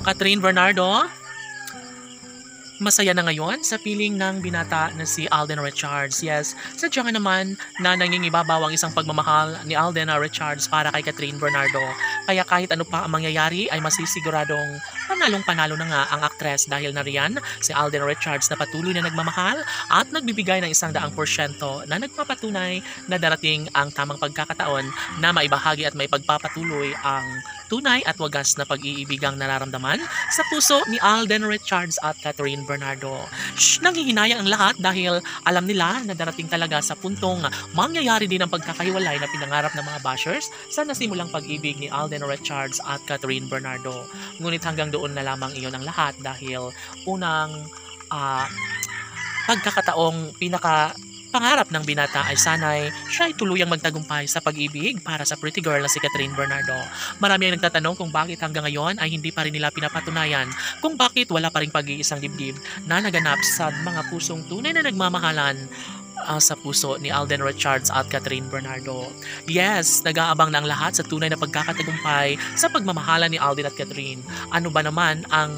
Catherine Bernardo, masaya na ngayon sa piling ng binata na si Alden Richards. Yes, sadya nga naman na nangingibabaw ang isang pagmamahal ni Alden Richards para kay Catherine Bernardo. Kaya kahit ano pa ang mangyayari ay masisiguradong panalong-panalo na nga ang aktres dahil na riyan si Alden Richards na patuloy na nagmamahal at nagbibigay ng 100% na nagpapatunay na darating ang tamang pagkakataon na maibahagi at maipagpapatuloy ang tunay at wagas na pag-iibigang nararamdaman sa puso ni Alden Richards at Catherine Bernardo. Nanghihinayang ang lahat dahil alam nila na darating talaga sa puntong mangyayari din ang pagkakahiwalay na pinangarap ng mga bashers sa nasimulang pag-ibig ni Alden Richards at Catherine Bernardo. Ngunit hanggang doon na lamang iyon ang lahat dahil unang pagkakataong pangarap ng binata ay sanay siya ay tuluyang magtagumpay sa pag-ibig para sa pretty girl na si Catherine Bernardo. Marami ang nagtatanong kung bakit hanggang ngayon ay hindi pa rin nila pinapatunayan kung bakit wala pa rin pag-iisang dibdib na naganap sa mga pusong tunay na nagmamahalan sa puso ni Alden Richards at Catherine Bernardo. Yes, nag-aabang na ang lahat sa tunay na pagkakatagumpay sa pagmamahalan ni Alden at Catherine. Ano ba naman ang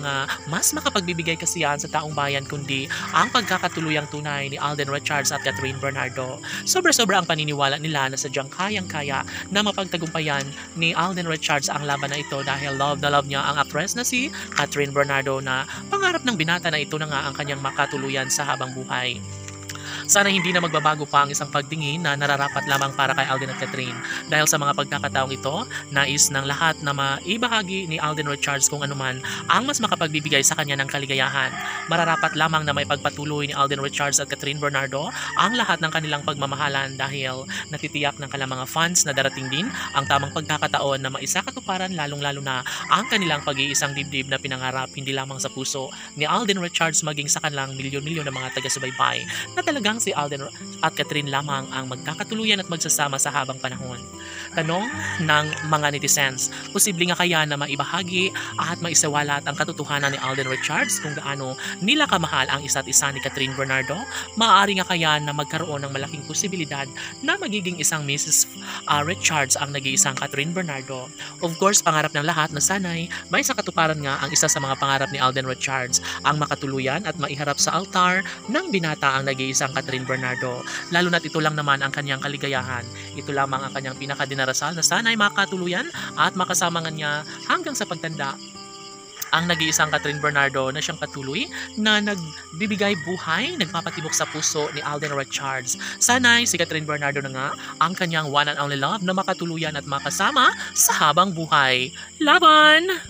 mas makapagbibigay kasiyahan sa taong bayan kundi ang pagkakatuluyang tunay ni Alden Richards at Catherine Bernardo. Sobra-sobra ang paniniwala nila na sadyang kayang-kaya na mapagtagumpayan ni Alden Richards ang laban na ito dahil love na love niya ang actress na si Catherine Bernardo na pangarap ng binata na ito na nga ang kanyang makatuluyan sa habang buhay. Sana hindi na magbabago pa ang isang pagtingin na nararapat lamang para kay Alden at Catherine. Dahil sa mga pagkakataong ito, nais ng lahat na maibahagi ni Alden Richards kung anuman ang mas makapagbibigay sa kanya ng kaligayahan. Mararapat lamang na may pagpatuloy ni Alden Richards at Catherine Bernardo ang lahat ng kanilang pagmamahalan dahil natitiyak ng kanilang mga fans na darating din ang tamang pagkakataon na maisakatuparan lalong-lalo na ang kanilang pag-iisang dibdib na pinangarap hindi lamang sa puso ni Alden Richards maging sa kanilang milyon-milyon na mga taga-subaybay na talagang si Alden at Catherine lamang ang magkakatuluyan at magsasama sa habang panahon. Tanong ng mga netizens, posible nga kaya na maibahagi at maisawalat ang katotohanan ni Alden Richards kung gaano nila kamahal ang isa't isa ni Catherine Bernardo? Maaari nga kaya na magkaroon ng malaking posibilidad na magiging isang Mrs. Richards ang nag-iisang Catherine Bernardo. Of course, pangarap ng lahat na sanay may sakatuparan nga ang isa sa mga pangarap ni Alden Richards ang makatuluyan at maiharap sa altar ng binata ang nag-iisang Catherine Bernardo. Lalo na't ito lang naman ang kanyang kaligayahan. Ito lamang ang kanyang pinakadinarasal na sana'y makatuluyan at makasama nga niya hanggang sa pagtanda ang nag-iisang Catherine Bernardo na siyang patuloy na nagbibigay buhay, nagpapatibok sa puso ni Alden Richards. Sana'y si Catherine Bernardo na nga ang kanyang one and only love na makatuluyan at makasama sa habang buhay. Laban!